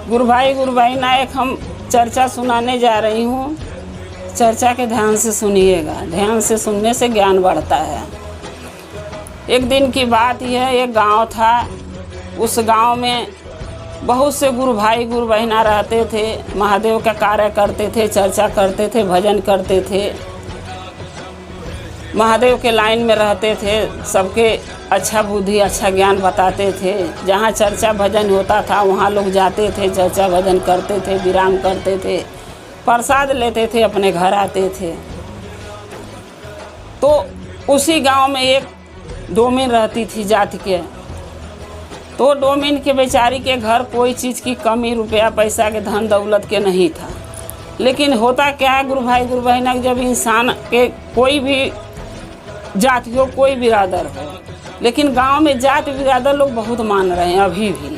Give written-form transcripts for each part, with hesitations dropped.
गुरु भाई ना एक हम चर्चा सुनाने जा रही हूँ। चर्चा के ध्यान से सुनिएगा, ध्यान से सुनने से ज्ञान बढ़ता है। एक दिन की बात यह, एक गांव था। उस गांव में बहुत से गुरु भाई गुरु बहना रहते थे, महादेव का कार्य करते थे, चर्चा करते थे, भजन करते थे, महादेव के लाइन में रहते थे, सबके अच्छा बुद्धि अच्छा ज्ञान बताते थे। जहाँ चर्चा भजन होता था वहाँ लोग जाते थे, चर्चा भजन करते थे, विराम करते थे, प्रसाद लेते थे, अपने घर आते थे। तो उसी गांव में एक डोमिन रहती थी जाति के। तो डोमिन के बेचारी के घर कोई चीज़ की कमी, रुपया पैसा के धन दौलत के नहीं था। लेकिन होता क्या है गुरु भाई गुरु बहना, जब इंसान के कोई भी जाति हो, कोई बिरादर हो, लेकिन गांव में जाति बिरादर लोग बहुत मान रहे हैं अभी भी।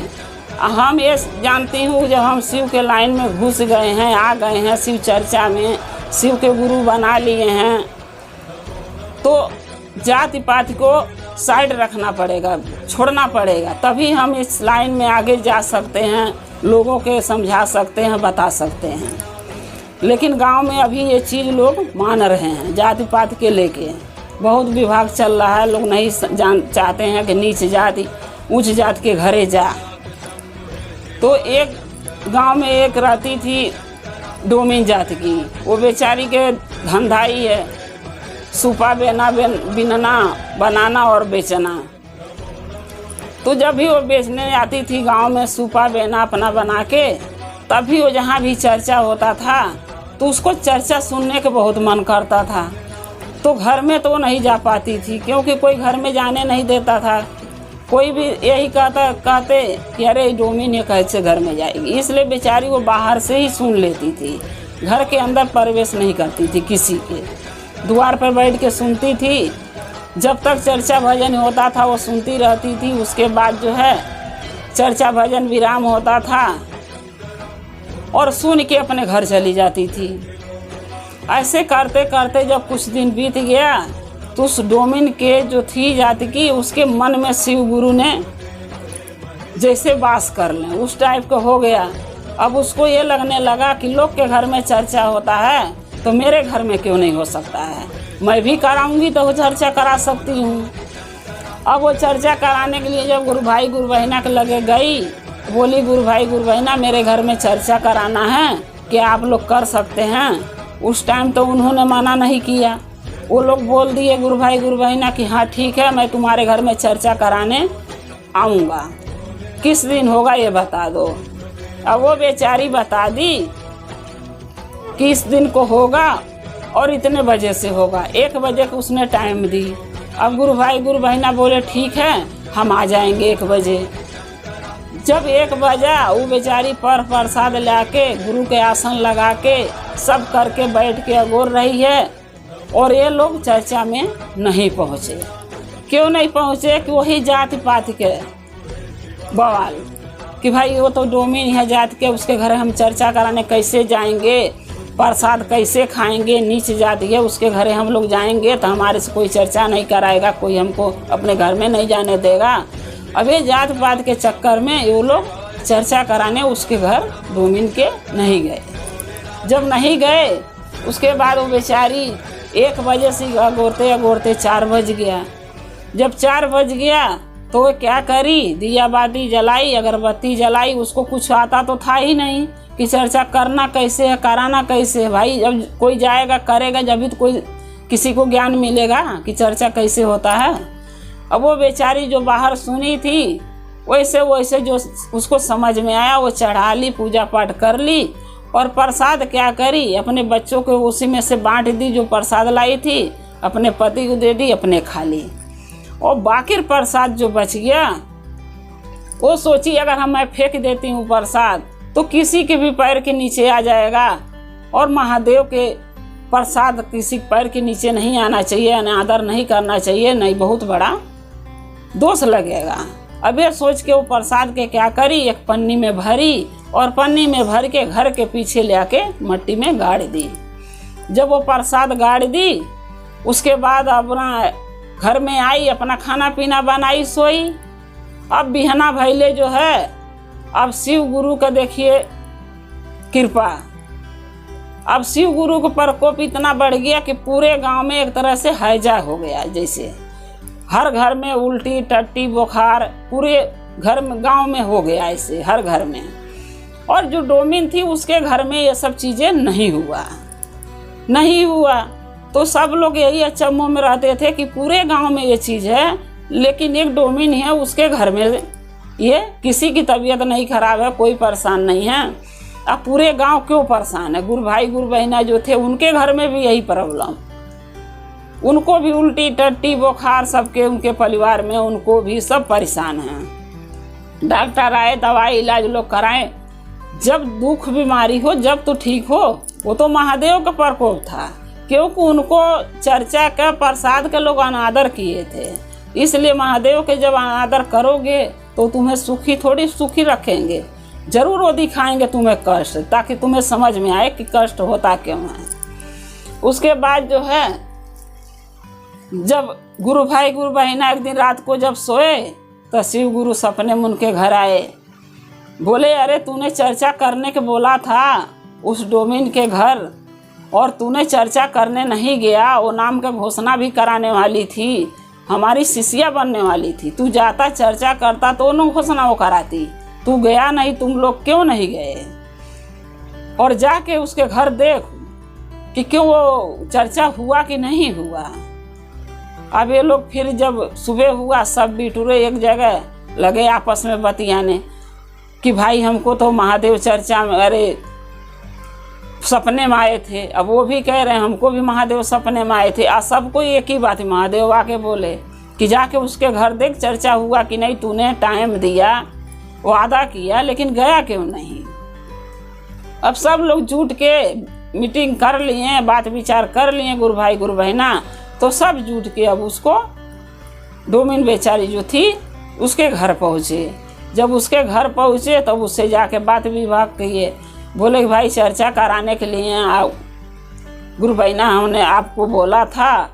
हम ये जानती हूँ जब हम शिव के लाइन में घुस गए हैं, आ गए हैं शिव चर्चा में, शिव के गुरु बना लिए हैं, तो जाति पाति को साइड रखना पड़ेगा, छोड़ना पड़ेगा, तभी हम इस लाइन में आगे जा सकते हैं, लोगों के समझा सकते हैं, बता सकते हैं। लेकिन गांव में अभी ये चीज़ लोग मान रहे हैं, जाति पाति के लेके बहुत विभाग चल रहा है। लोग नहीं चाहते हैं कि नीच जाति ऊंच जाति के घरे जा। तो एक गांव में एक रहती थी डोमिन जाति की, वो बेचारी के धंधा ही है सुपा बिनना बनाना और बेचना। तो जब भी वो बेचने आती थी गांव में सुपा बेना अपना बना के, तभी वो जहाँ भी चर्चा होता था तो उसको चर्चा सुनने का बहुत मन करता था। तो घर में तो नहीं जा पाती थी, क्योंकि कोई घर में जाने नहीं देता था। कोई भी यही कहते कि अरे डोमिन ये कैसे घर में जाएगी, इसलिए बेचारी वो बाहर से ही सुन लेती थी, घर के अंदर प्रवेश नहीं करती थी किसी के। द्वार पर बैठ के सुनती थी, जब तक चर्चा भजन होता था वो सुनती रहती थी। उसके बाद जो है चर्चा भजन विराम होता था और सुन के अपने घर चली जाती थी। ऐसे करते करते जब कुछ दिन बीत गया तो उस डोमिन के जो थी जाति की, उसके मन में शिव गुरु ने जैसे वास कर लें उस टाइप का हो गया। अब उसको ये लगने लगा कि लोग के घर में चर्चा होता है तो मेरे घर में क्यों नहीं हो सकता है, मैं भी कराऊंगी तो वो चर्चा करा सकती हूँ। अब वो चर्चा कराने के लिए जब गुरु भाई गुरु बहना के लगे गई, बोली गुरु भाई गुरु बहना मेरे घर में चर्चा कराना है, क्या आप लोग कर सकते हैं? उस टाइम तो उन्होंने मना नहीं किया। वो लोग बोल दिए गुरु भाई गुरु बहना कि हाँ ठीक है, मैं तुम्हारे घर में चर्चा कराने आऊँगा, किस दिन होगा ये बता दो। अब वो बेचारी बता दी किस दिन को होगा और इतने बजे से होगा। 1 बजे को उसने टाइम दी। अब गुरु भाई गुरु बहना बोले ठीक है हम आ जाएंगे 1 बजे। जब 1 बजा वो बेचारी पर प्रसाद लाके गुरु के आसन लगा के सब करके बैठ के अगोर रही है, और ये लोग चर्चा में नहीं पहुँचे। क्यों नहीं पहुँचे? कि वही जाति पाति के बवाल कि भाई वो तो डोमिन है जाति के, उसके घर हम चर्चा कराने कैसे जाएंगे, प्रसाद कैसे खाएंगे, नीच जाति है उसके घरे हम लोग जाएंगे तो हमारे से कोई चर्चा नहीं कराएगा, कोई हमको अपने घर में नहीं जाने देगा। अब ये जात पात के चक्कर में वो लोग चर्चा कराने उसके घर डोमिन के नहीं गए। जब नहीं गए उसके बाद वो बेचारी 1 बजे से अगोरते अगोरते 4 बज गया। जब 4 बज गया तो वो क्या करी, दिया बाती जलाई, अगरबत्ती जलाई। उसको कुछ आता तो था ही नहीं कि चर्चा करना कैसे है, कराना कैसे है। भाई जब कोई जाएगा करेगा जब भी तो कोई किसी को ज्ञान मिलेगा कि चर्चा कैसे होता है। अब वो बेचारी जो बाहर सुनी थी वैसे वैसे जो उसको समझ में आया वो चढ़ा ली, पूजा पाठ कर ली, और प्रसाद क्या करी अपने बच्चों को उसी में से बांट दी। जो प्रसाद लाई थी अपने पति को दे दी, अपने खा ली। और बाकी प्रसाद जो बच गया वो सोची अगर मैं फेंक देती हूँ प्रसाद तो किसी के भी पैर के नीचे आ जाएगा, और महादेव के प्रसाद किसी पैर के नीचे नहीं आना चाहिए, अनादर नहीं करना चाहिए, नहीं बहुत बड़ा दोष लगेगा। अब ये सोच के वो प्रसाद के क्या करी, एक पन्नी में भरी और पन्नी में भर के घर के पीछे ले आके मट्टी में गाड़ दी। जब वो प्रसाद गाड़ दी उसके बाद अपना घर में आई, अपना खाना पीना बनाई, सोई। अब बिहना भैले जो है अब शिव गुरु का देखिए कृपा, अब शिव गुरु का प्रकोप इतना बढ़ गया कि पूरे गांव में एक तरह से हैजा हो गया। जैसे हर घर में उल्टी टट्टी बुखार पूरे घर में गांव में हो गया, ऐसे हर घर में। और जो डोमिन थी उसके घर में ये सब चीज़ें नहीं हुआ। तो सब लोग यही अचंभों में रहते थे कि पूरे गांव में ये चीज़ है, लेकिन एक डोमिन है उसके घर में ये किसी की तबीयत नहीं खराब है, कोई परेशान नहीं है। अब पूरे गांव क्यों परेशान है? गुरु भाई गुरु बहना जो थे उनके घर में भी यही प्रॉब्लम, उनको भी उल्टी टट्टी बुखार, सबके उनके परिवार में उनको भी सब परेशान हैं। डॉक्टर आए, दवाई इलाज लोग कराएं, जब दुख बीमारी हो जब तो ठीक हो। वो तो महादेव का प्रकोप था, क्योंकि उनको चर्चा का प्रसाद के लोग अनादर किए थे, इसलिए महादेव के जब अनादर करोगे तो तुम्हें सुखी रखेंगे, जरूर वो दिखाएंगे तुम्हें कष्ट, ताकि तुम्हें समझ में आए कि कष्ट होता क्यों है। उसके बाद जो है, जब गुरु भाई गुरु बहना एक दिन रात को जब सोए तो शिव गुरु सपने में उनके घर आए। बोले, अरे तूने चर्चा करने के बोला था उस डोमिन के घर, और तूने चर्चा करने नहीं गया। वो नाम का घोषणा भी कराने वाली थी, हमारी शिष्या बनने वाली थी। तू जाता चर्चा करता तो उन्होंने घोषणा वो कराती, तू गया नहीं। तुम लोग क्यों नहीं गए? और जाके उसके घर देख कि क्यों वो चर्चा हुआ कि नहीं हुआ। अब ये लोग फिर जब सुबह हुआ, सब बिटुरे एक जगह लगे आपस में बतियाने कि भाई हमको तो महादेव चर्चा में, अरे सपने में आए थे। अब वो भी कह रहे हैं हमको भी महादेव सपने में आए थे। सबको एक ही बात, महादेव आके बोले कि जाके उसके घर देख चर्चा हुआ कि नहीं, तूने टाइम दिया, वादा किया, लेकिन गया क्यों नहीं। अब सब लोग जुट के मीटिंग कर लिए, बात विचार कर लिए गुरु भाई गुरु बहना, तो सब जुट के अब उसको डोमिन बेचारी जो थी उसके घर पहुँचे। जब उसके घर पहुँचे तब उससे जाके बात विभाग किए, बोले कि भाई चर्चा कराने के लिए आओ गुरु बहना, हमने आपको बोला था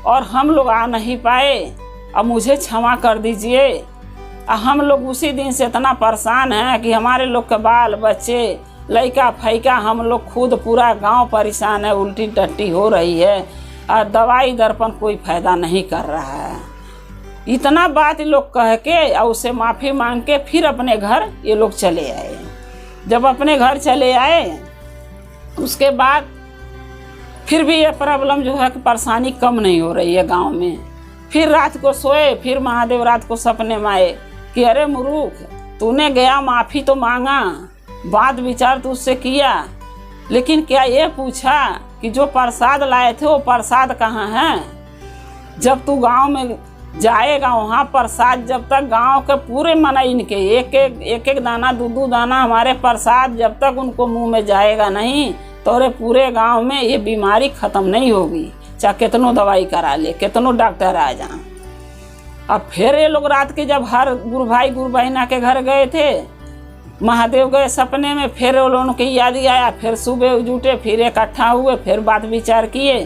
और हम लोग आ नहीं पाए, अब मुझे क्षमा कर दीजिए। हम लोग उसी दिन से इतना परेशान हैं कि हमारे लोग के बाल बच्चे लड़का फैका, हम लोग खुद पूरा गांव परेशान है, उल्टी टट्टी हो रही है और दवाई दर्पण कोई फायदा नहीं कर रहा है। इतना बात लोग कह के और उससे माफ़ी मांग के फिर अपने घर ये लोग चले आए। जब अपने घर चले आए उसके बाद फिर भी ये प्रॉब्लम जो है कि परेशानी कम नहीं हो रही है गांव में। फिर रात को सोए, फिर महादेव रात को सपने में आए कि अरे मूर्ख, तूने गया माफ़ी तो मांगा, बात विचार तो उससे किया, लेकिन क्या ये पूछा कि जो प्रसाद लाए थे वो प्रसाद कहाँ है? जब तू गांव में जाएगा वहाँ प्रसाद, जब तक गांव के पूरे मना इनके एक एक दाना दो दाना हमारे प्रसाद जब तक उनको मुंह में जाएगा नहीं, तो रे पूरे गांव में ये बीमारी ख़त्म नहीं होगी, चाहे कितनों दवाई करा ले, कितनों डॉक्टर आ जाए। अब फिर ये लोग रात के जब हर गुरु भाई गुरु बहना के घर गए थे, महादेव गए सपने में, फिर वो लोगों की याद आया, फिर सुबह जुटे, फिर इकट्ठा हुए, फिर बात विचार किए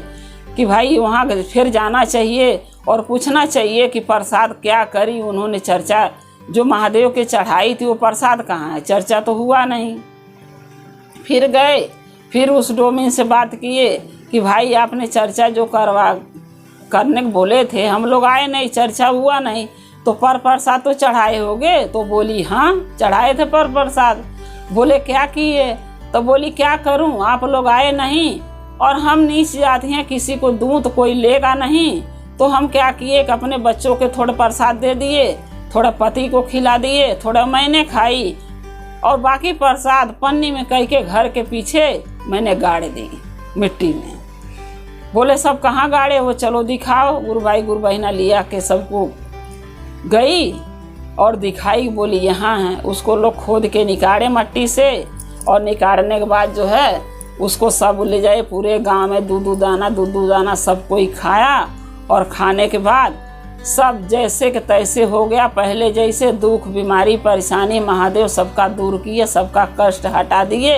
कि भाई वहाँ फिर जाना चाहिए और पूछना चाहिए कि प्रसाद क्या करी। उन्होंने चर्चा जो महादेव के चढ़ाई थी वो प्रसाद कहाँ है, चर्चा तो हुआ नहीं। फिर गए, फिर उस डोमिन से बात किए कि भाई आपने चर्चा जो करने को बोले थे, हम लोग आए नहीं, चर्चा हुआ नहीं, तो प्रसाद तो चढ़ाए होगे? तो बोली हाँ चढ़ाए थे प्रसाद। बोले क्या किए? तो बोली क्या करूं, आप लोग आए नहीं और हम नीच जाती हैं, किसी को दूं तो कोई लेगा नहीं, तो हम क्या किए कि अपने बच्चों के थोड़ा प्रसाद दे दिए, थोड़ा पति को खिला दिए, थोड़ा मैंने खाई और बाकी प्रसाद पन्नी में कह के घर के पीछे मैंने गाड़ दी मिट्टी में। बोले सब कहाँ गाड़े हो, चलो दिखाओ। गुरु भाई गुरु बहना लिया के सबको गई और दिखाई, बोली यहाँ है। उसको लोग खोद के निकाले मट्टी से, और निकालने के बाद जो है उसको सब ले जाए पूरे गांव में, दूध दाना सब कोई खाया। और खाने के बाद सब जैसे के तैसे हो गया, पहले जैसे दुख बीमारी परेशानी महादेव सबका दूर किए, सबका कष्ट हटा दिए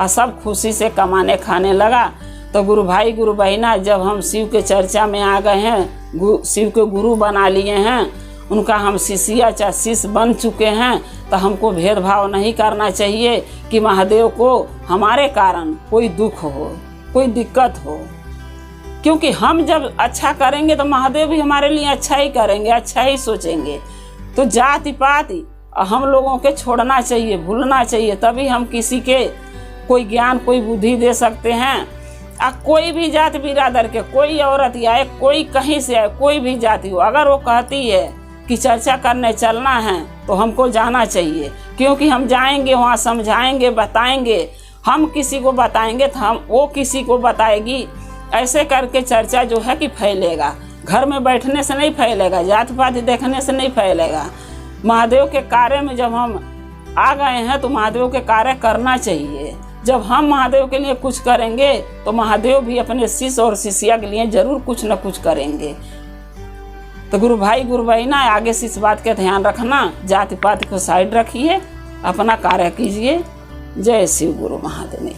और सब खुशी से कमाने खाने लगा। तो गुरु भाई गुरु बहना, जब हम शिव के चर्चा में आ गए हैं, शिव के गुरु बना लिए हैं उनका हम शिष्या चाहे शिष्य बन चुके हैं, तो हमको भेदभाव नहीं करना चाहिए कि महादेव को हमारे कारण कोई दुख हो, कोई दिक्कत हो। क्योंकि हम जब अच्छा करेंगे तो महादेव भी हमारे लिए अच्छा ही करेंगे, अच्छा ही सोचेंगे। तो जाति पाति हम लोगों के छोड़ना चाहिए, भूलना चाहिए, तभी हम किसी के कोई ज्ञान कोई बुद्धि दे सकते हैं। कोई भी जात बिरादर के, कोई औरत आए, कोई कहीं से आए, कोई भी जाति हो, अगर वो कहती है कि चर्चा करने चलना है तो हमको जाना चाहिए। क्योंकि हम जाएंगे वहाँ, समझाएंगे, बताएंगे, हम किसी को बताएंगे तो हम वो किसी को बताएगी। ऐसे करके चर्चा जो है कि फैलेगा। घर में बैठने से नहीं फैलेगा, जात पात देखने से नहीं फैलेगा। महादेव के कार्य में जब हम आ गए हैं तो महादेव के कार्य करना चाहिए। जब हम महादेव के लिए कुछ करेंगे तो महादेव भी अपने शिष्य और शिष्या के लिए जरूर कुछ न कुछ करेंगे। तो गुरु भाई गुरु बहना, आगे से इस बात का ध्यान रखना, जाति पात को साइड रखिए, अपना कार्य कीजिए। जय शिव गुरु महादेव।